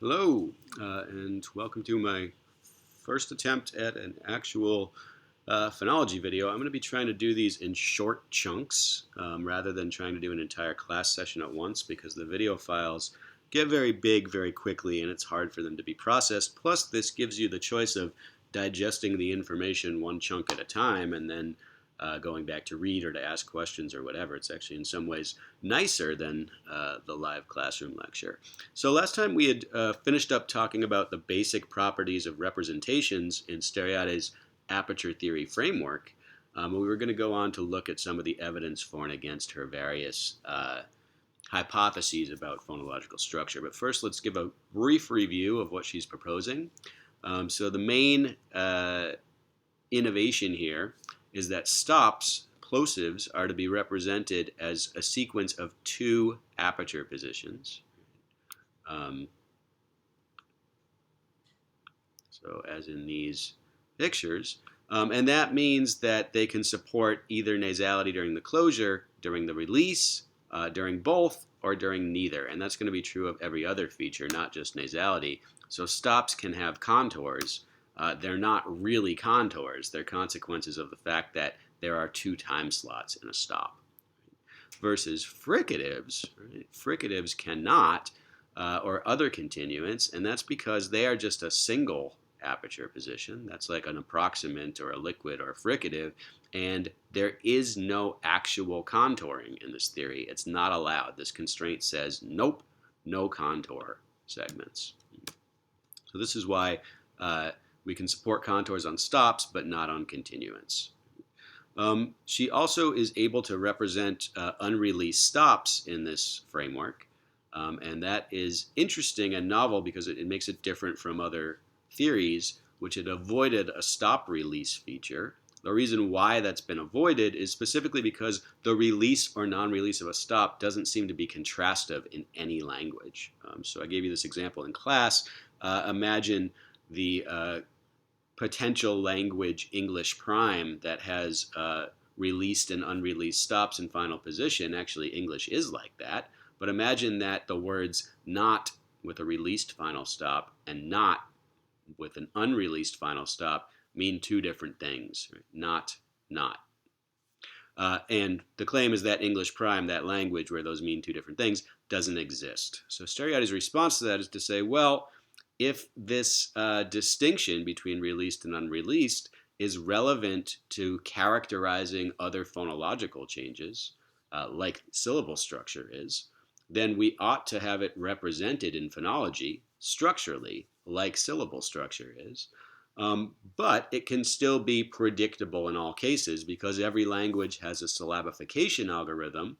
Hello, and welcome to my first attempt at an actual phonology video. I'm going to be trying to do these in short chunks rather than trying to do an entire class session at once because the video files get very big very quickly and it's hard for them to be processed. Plus, this gives you the choice of digesting the information one chunk at a time and then going back to read or to ask questions or whatever. It's actually in some ways nicer than the live classroom lecture. So last time we had finished up talking about the basic properties of representations in Steriade's aperture theory framework. We were going to go on to look at some of the evidence for and against her various hypotheses about phonological structure. But first, let's give a brief review of what she's proposing. So the main innovation here is that stops, plosives, are to be represented as a sequence of two aperture positions. So as in these pictures. And that means that they can support either nasality during the closure, during the release, during both, or during neither. And that's going to be true of every other feature, not just nasality. So stops can have contours. They're not really contours. They're consequences of the fact that there are two time slots in a stop. Versus fricatives, right? Fricatives cannot, or other continuants, and that's because they are just a single aperture position. That's like an approximant or a liquid or a fricative, and there is no actual contouring in this theory. It's not allowed. This constraint says, nope, no contour segments. So this is why we can support contours on stops, but not on continuants. She also is able to represent unreleased stops in this framework. And that is interesting and novel because it makes it different from other theories, which had avoided a stop release feature. The reason why that's been avoided is specifically because the release or non-release of a stop doesn't seem to be contrastive in any language. So I gave you this example in class. Imagine the potential language English prime that has released and unreleased stops in final position. Actually, English is like that. But imagine that the words not with a released final stop and not with an unreleased final stop mean two different things. Right? Not. And the claim is that English prime, that language where those mean two different things, doesn't exist. So Steriade's response to that is to say, well, if this distinction between released and unreleased is relevant to characterizing other phonological changes, like syllable structure is, then we ought to have it represented in phonology structurally, like syllable structure is. But it can still be predictable in all cases because every language has a syllabification algorithm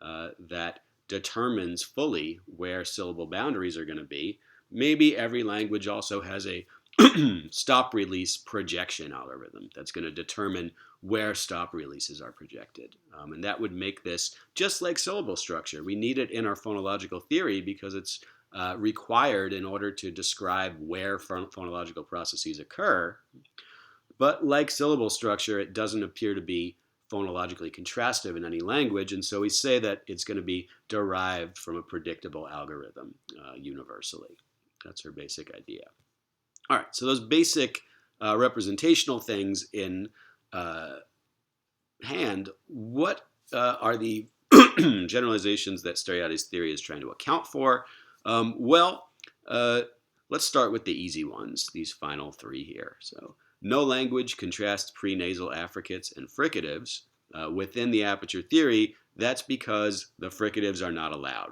that determines fully where syllable boundaries are going to be. Maybe every language also has a stop release projection algorithm that's going to determine where stop releases are projected. And that would make this just like syllable structure. We need it in our phonological theory because it's required in order to describe where phonological processes occur. But like syllable structure, it doesn't appear to be phonologically contrastive in any language, and so we say that it's going to be derived from a predictable algorithm universally. That's her basic idea. All right, so those basic representational things in hand, what are the generalizations that Steriade's theory is trying to account for? Let's start with the easy ones, these final three here. So no language contrasts prenasal affricates and fricatives. Within the aperture theory, that's because the fricatives are not allowed.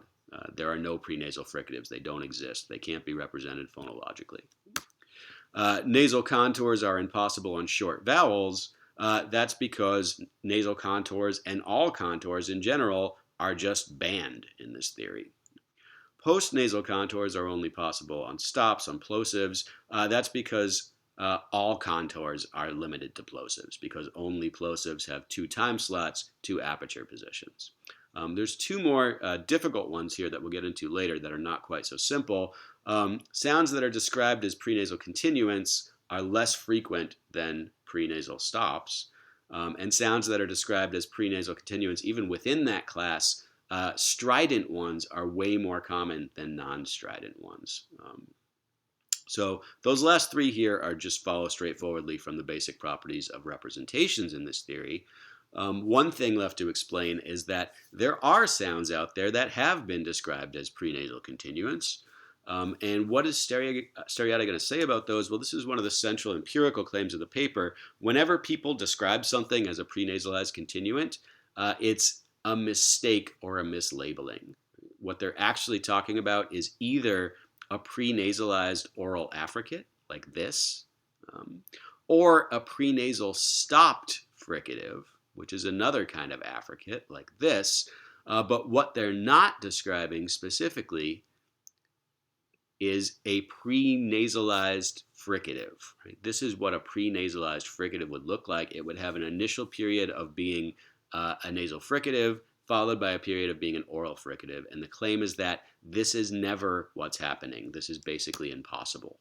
There are no prenasal fricatives. They don't exist. They can't be represented phonologically. Nasal contours are impossible on short vowels. That's because nasal contours and all contours in general are just banned in this theory. Post-nasal contours are only possible on stops, on plosives. That's because all contours are limited to plosives because only plosives have two time slots, two aperture positions. There's two more difficult ones here that we'll get into later that are not quite so simple. Sounds that are described as prenasal continuants are less frequent than prenasal stops. And sounds that are described as prenasal continuants, even within that class, strident ones are way more common than non-strident ones. So those last three here are just follow straightforwardly from the basic properties of representations in this theory. One thing left to explain is that there are sounds out there that have been described as prenasal continuants. And what is Steriade going to say about those? Well, this is one of the central empirical claims of the paper. Whenever people describe something as a prenasalized continuant, it's a mistake or a mislabeling. What they're actually talking about is either a prenasalized oral affricate, like this, or a prenasal stopped fricative, which is another kind of affricate, like this. But what they're not describing specifically is a prenasalized fricative. Right? This is what a prenasalized fricative would look like. It would have an initial period of being a nasal fricative, followed by a period of being an oral fricative. And the claim is that this is never what's happening. This is basically impossible.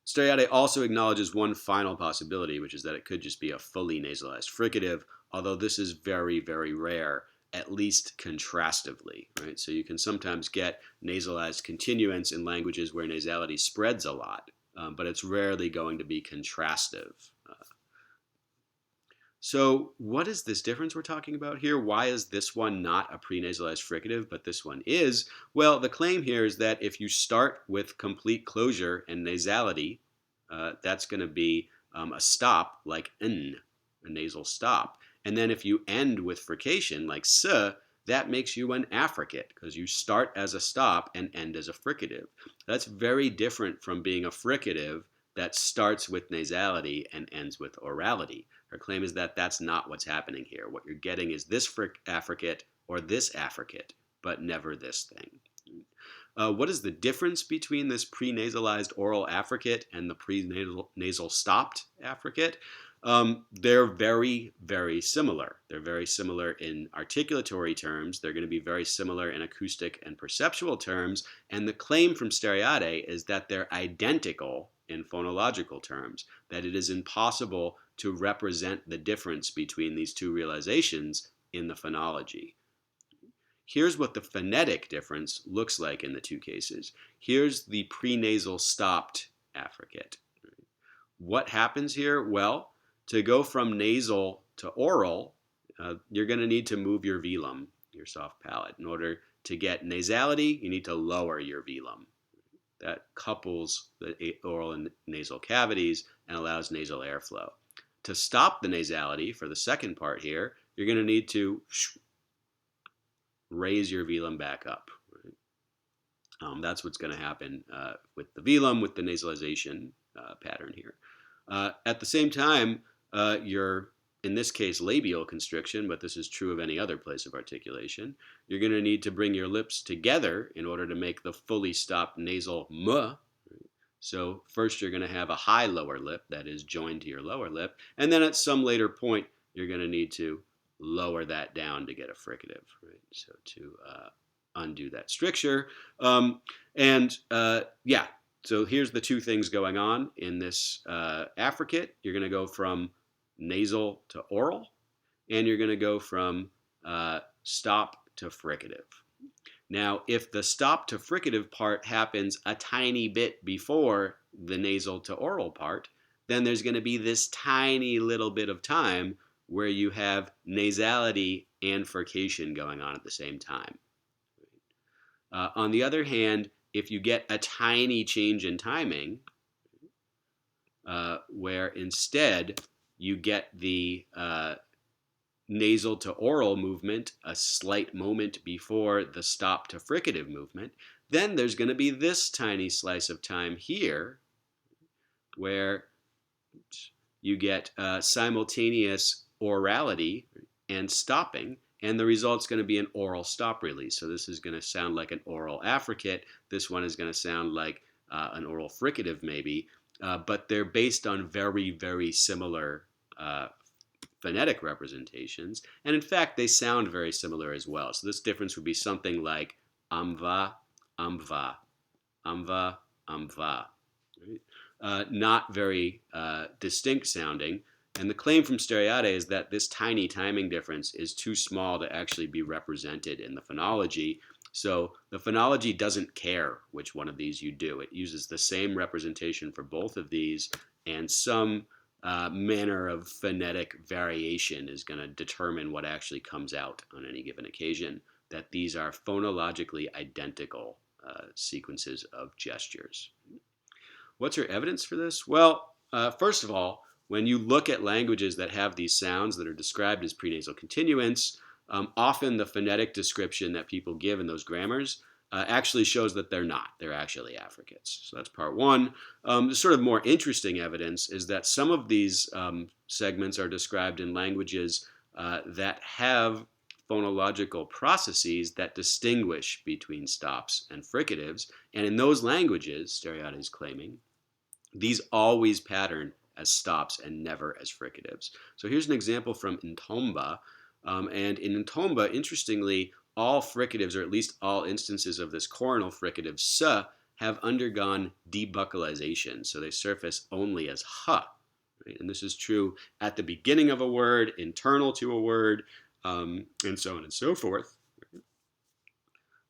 Steriade also acknowledges one final possibility, which is that it could just be a fully nasalized fricative, although this is very, very rare, at least contrastively. Right? So you can sometimes get nasalized continuants in languages where nasality spreads a lot, but it's rarely going to be contrastive. So what is this difference we're talking about here? Why is this one not a prenasalized fricative, but this one is? Well, the claim here is that if you start with complete closure and nasality, that's going to be a stop, like n, a nasal stop. And then if you end with frication, like s, that makes you an affricate, because you start as a stop and end as a fricative. That's very different from being a fricative that starts with nasality and ends with orality. Her claim is that that's not what's happening here. What you're getting is this affricate or this affricate, but never this thing. What is the difference between this prenasalized oral affricate and the prenasal stopped affricate? They're very, very similar. They're very similar in articulatory terms. They're going to be very similar in acoustic and perceptual terms. And the claim from Steriade is that they're identical in phonological terms, that it is impossible to represent the difference between these two realizations in the phonology. Here's what the phonetic difference looks like in the two cases. Here's the prenasal stopped affricate. What happens here? Well, to go from nasal to oral, you're going to need to move your velum, your soft palate. In order to get nasality, you need to lower your velum. That couples the oral and nasal cavities and allows nasal airflow. To stop the nasality for the second part here, you're going to need to raise your velum back up. Right? That's what's going to happen with the velum, with the nasalization pattern here. At the same time, your, in this case, labial constriction, but this is true of any other place of articulation, you're going to need to bring your lips together in order to make the fully stopped nasal m. So first you're going to have a high lower lip that is joined to your lower lip, and then at some later point you're going to need to lower that down to get a fricative, right? So to undo that stricture. Yeah, so here's the two things going on in this affricate. You're going to go from nasal to oral, and you're going to go from stop to fricative. Now, if the stop to fricative part happens a tiny bit before the nasal to oral part, then there's going to be this tiny little bit of time where you have nasality and frication going on at the same time. On the other hand, if you get a tiny change in timing, where instead you get the nasal to oral movement a slight moment before the stop to fricative movement, then there's going to be this tiny slice of time here where you get simultaneous orality and stopping, and the result's going to be an oral stop release. So this is going to sound like an oral affricate. This one is going to sound like an oral fricative maybe, but they're based on very, very similar phonetic representations, and in fact they sound very similar as well. So this difference would be something like amva, amva, amva, amva. Right? Not very distinct sounding. And the claim from Steriade is that this tiny timing difference is too small to actually be represented in the phonology. So the phonology doesn't care which one of these you do. It uses the same representation for both of these, and some manner of phonetic variation is going to determine what actually comes out on any given occasion, that these are phonologically identical sequences of gestures. What's your evidence for this? Well, first of all, when you look at languages that have these sounds that are described as prenasal continuants, often the phonetic description that people give in those grammars actually shows that they're not. They're actually affricates. So that's part one. The sort of more interesting evidence is that some of these segments are described in languages that have phonological processes that distinguish between stops and fricatives. And in those languages, Steriade is claiming, these always pattern as stops and never as fricatives. So here's an example from Ntomba. And in Ntomba, interestingly, all fricatives, or at least all instances of this coronal fricative s, have undergone debuccalization. So they surface only as h. Right? And this is true at the beginning of a word, internal to a word, and so on and so forth.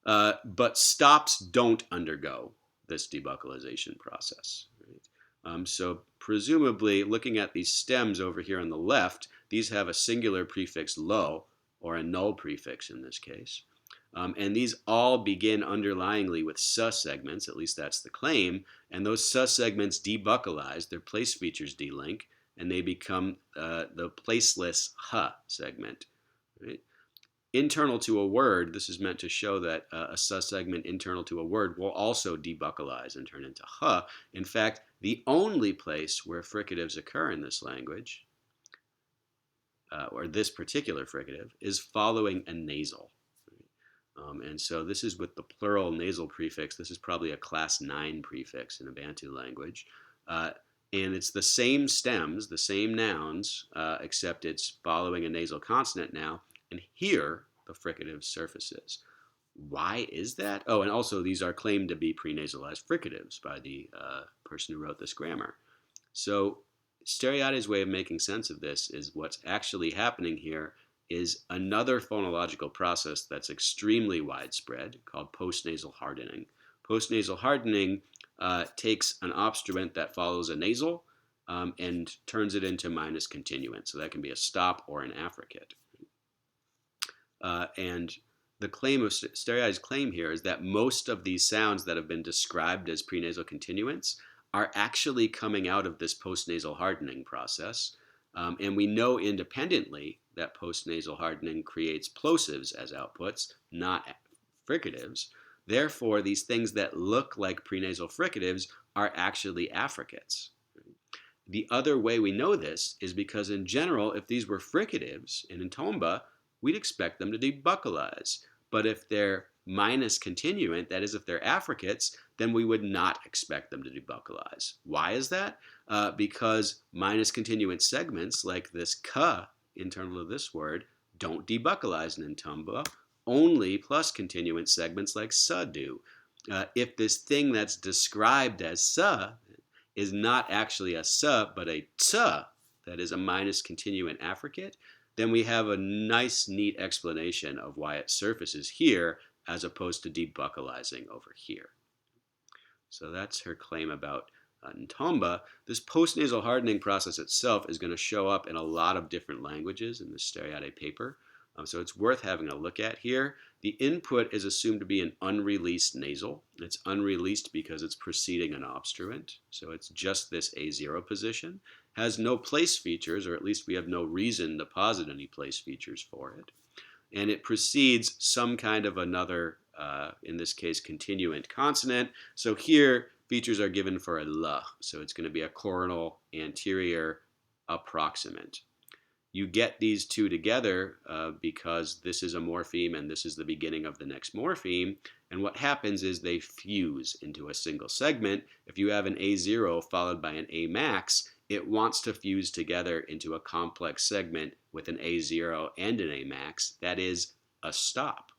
But stops don't undergo this debuccalization process. Right? So presumably, looking at these stems over here on the left, these have a singular prefix lo, or a null prefix in this case. And these all begin underlyingly with s segments, at least that's the claim, and those s segments debuccalize, their place features delink, and they become the placeless h segment. Right? Internal to a word, this is meant to show that a sus segment internal to a word will also debuccalize and turn into h. In fact, the only place where fricatives occur in this language, or this particular fricative, is following a nasal. And so this is with the plural nasal prefix. This is probably a class 9 prefix in a Bantu language. And it's the same stems, the same nouns, except it's following a nasal consonant now. And here, the fricative surfaces. Why is that? Oh, and also these are claimed to be prenasalized fricatives by the person who wrote this grammar. So Steriade's way of making sense of this is what's actually happening here is another phonological process that's extremely widespread called postnasal hardening. Postnasal hardening takes an obstruent that follows a nasal and turns it into minus continuant. So that can be a stop or an affricate. And the claim of Steriade's claim here is that most of these sounds that have been described as prenasal continuants are actually coming out of this postnasal hardening process. And we know independently that postnasal hardening creates plosives as outputs, not fricatives. Therefore, these things that look like prenasal fricatives are actually affricates. The other way we know this is because in general, if these were fricatives in Ntomba, we'd expect them to debuccalize. But if they're minus continuant, that is if they're affricates, then we would not expect them to debuccalize. Why is that? Because minus continuant segments like this ka internal to this word don't debuccalize in Ntomba. Only plus continuant segments like sa do. If this thing that's described as sa is not actually a sa but a tsa, that is a minus continuant affricate, then we have a nice, neat explanation of why it surfaces here as opposed to debuccalizing over here. So that's her claim about Ntomba. This postnasal hardening process itself is going to show up in a lot of different languages in the Steriade paper. So it's worth having a look at here. The input is assumed to be an unreleased nasal. It's unreleased because it's preceding an obstruent. So it's just this A0 position. Has no place features, or at least we have no reason to posit any place features for it. And it precedes some kind of another, in this case, continuant consonant. So here, features are given for a l. So it's going to be a coronal anterior approximant. You get these two together because this is a morpheme and this is the beginning of the next morpheme. And what happens is they fuse into a single segment. If you have an A0 followed by an A max, it wants to fuse together into a complex segment with an A0 and an A max. That is a stop.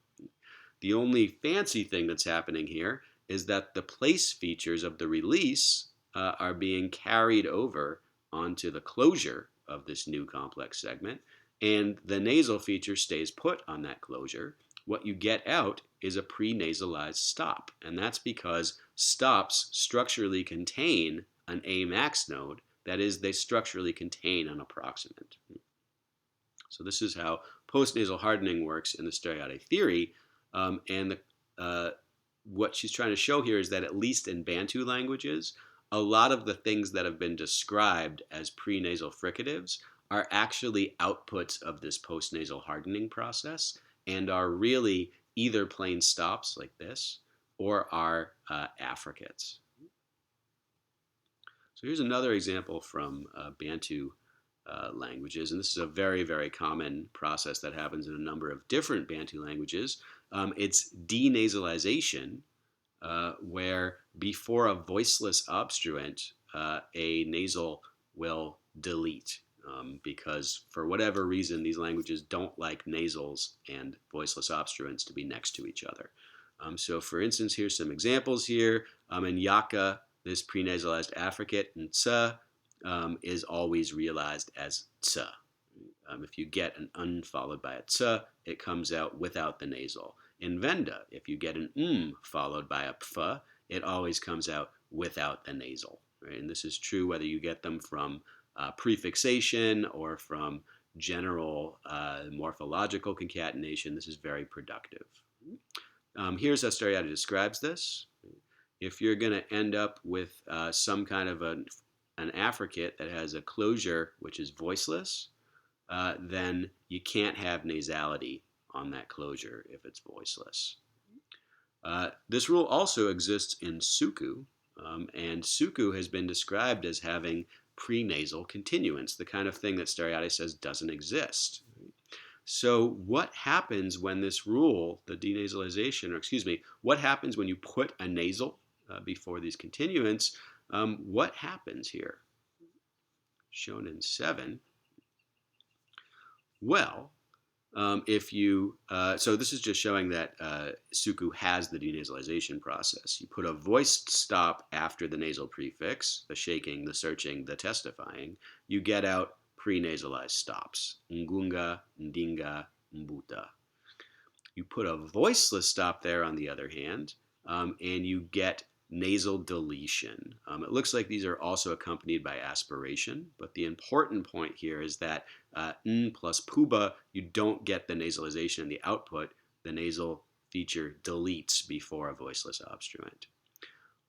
The only fancy thing that's happening here is that the place features of the release are being carried over onto the closure of this new complex segment, and the nasal feature stays put on that closure, what you get out is a prenasalized stop. And that's because stops structurally contain an Amax node. That is, they structurally contain an approximant. So this is how postnasal hardening works in the Steriade theory. What she's trying to show here is that at least in Bantu languages, a lot of the things that have been described as prenasal fricatives are actually outputs of this postnasal hardening process and are really either plain stops like this or are affricates. So here's another example from Bantu languages, and this is a very, very common process that happens in a number of different Bantu languages. It's denasalization, where before a voiceless obstruent, a nasal will delete. Because for whatever reason, these languages don't like nasals and voiceless obstruents to be next to each other. So for instance, here's some examples here. In Yaka, this prenasalized affricate, and tsa is always realized as tsa. If you get an un followed by a tsa, it comes out without the nasal. In Venda, if you get an followed by a pfa, it always comes out without the nasal. Right? And this is true whether you get them from prefixation or from general morphological concatenation. This is very productive. Here's how Steriade describes this. If you're going to end up with some kind of an affricate that has a closure which is voiceless, then you can't have nasality on that closure if it's voiceless. This rule also exists in suku, and suku has been described as having prenasal continuance, the kind of thing that Steriade says doesn't exist. So what happens when this rule, the denasalization, what happens when you put a nasal before these continuants? What happens here? Shown in 7. Well, so this is just showing that suku has the denasalization process. You put a voiced stop after the nasal prefix, the shaking, the searching, the testifying, you get out prenasalized stops. Ngunga, ndinga, mbuta. You put a voiceless stop there, on the other hand, and you get nasal deletion. It looks like these are also accompanied by aspiration, but the important point here is that n plus puba, you don't get the nasalization in the output. The nasal feature deletes before a voiceless obstruent.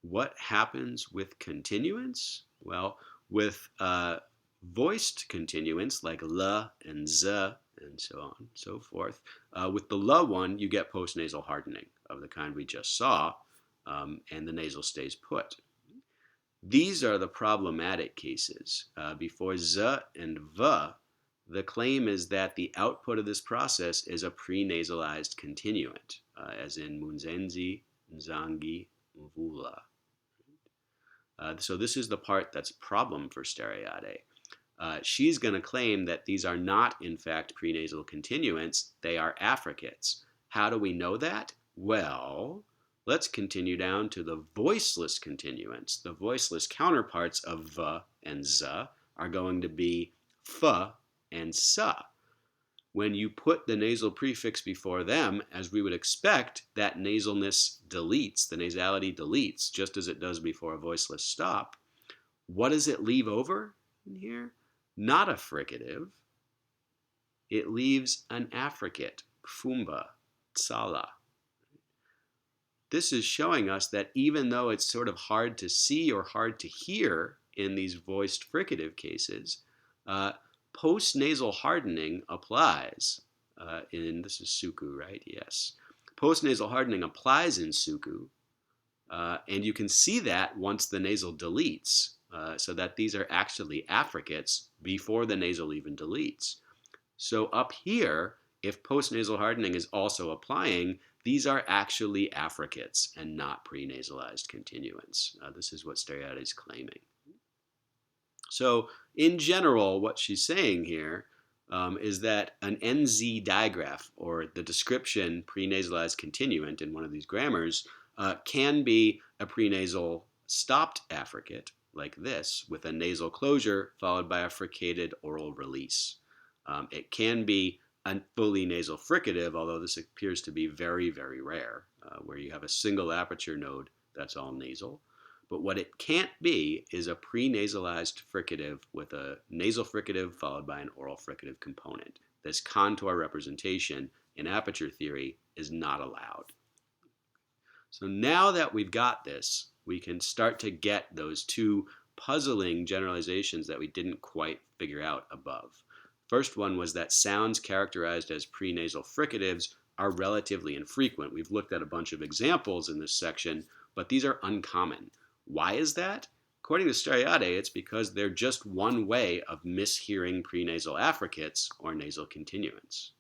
What happens with continuance? Well, with voiced continuants like la and z and so on and so forth, with the la one, you get postnasal hardening of the kind we just saw, and the nasal stays put. These are the problematic cases. Before z and v, the claim is that the output of this process is a prenasalized continuant, as in munzenzi, nzangi, mvula. So this is the part that's a problem for Steriade. She's going to claim that these are not, in fact, prenasal continuants. They are affricates. How do we know that? Well, let's continue down to the voiceless continuants. The voiceless counterparts of v and z are going to be f and sa. When you put the nasal prefix before them, as we would expect, that nasalness deletes, the nasality deletes, just as it does before a voiceless stop. What does it leave over in here? Not a fricative. It leaves an affricate, fumba, tsala. This is showing us that even though it's sort of hard to see or hard to hear in these voiced fricative cases, postnasal hardening applies this is suku, right? Yes. Postnasal hardening applies in suku, and you can see that once the nasal deletes, so that these are actually affricates before the nasal even deletes. So up here, if postnasal hardening is also applying, these are actually affricates and not prenasalized continuants. This is what Steriade is claiming. So in general, what she's saying here is that an NZ digraph, or the description prenasalized continuant in one of these grammars, can be a prenasal stopped affricate, like this, with a nasal closure followed by a fricated oral release. It can be a fully nasal fricative, although this appears to be very, very rare, where you have a single aperture node that's all nasal. But what it can't be is a prenasalized fricative with a nasal fricative followed by an oral fricative component. This contour representation in aperture theory is not allowed. So now that we've got this, we can start to get those two puzzling generalizations that we didn't quite figure out above. First one was that sounds characterized as prenasal fricatives are relatively infrequent. We've looked at a bunch of examples in this section, but these are uncommon. Why is that? According to Steriade, it's because they're just one way of mishearing prenasal affricates or nasal continuants.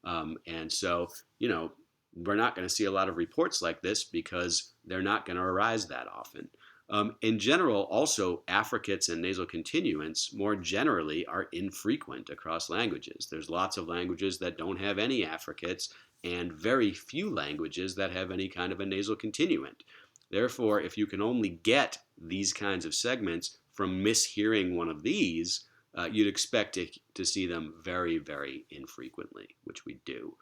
And so, we're not going to see a lot of reports like this because they're not going to arise that often. In general, also, affricates and nasal continuants more generally are infrequent across languages. There's lots of languages that don't have any affricates and very few languages that have any kind of a nasal continuant. Therefore, if you can only get these kinds of segments from mishearing one of these, you'd expect to see them very, very infrequently, which we do.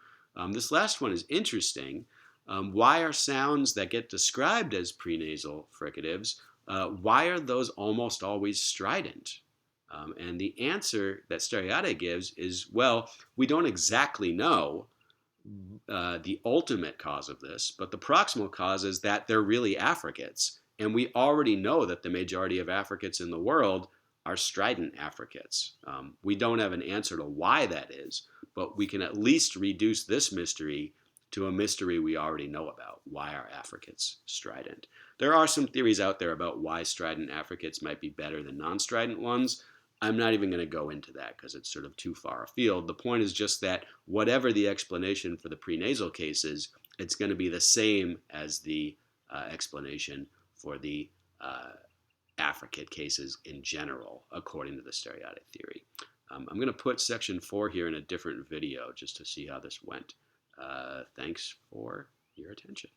This last one is interesting. Why are sounds that get described as prenasal fricatives, why are those almost always strident? And the answer that Steriade gives is, well, we don't exactly know the ultimate cause of this, but the proximal cause is that they're really affricates. And we already know that the majority of affricates in the world are strident affricates. We don't have an answer to why that is, but we can at least reduce this mystery to a mystery we already know about. Why are affricates strident? There are some theories out there about why strident affricates might be better than non-strident ones. I'm not even going to go into that because it's sort of too far afield. The point is just that whatever the explanation for the prenasal cases, it's going to be the same as the explanation for the affricate cases in general, according to the Steriade theory. I'm going to put section 4 here in a different video just to see how this went. Thanks for your attention.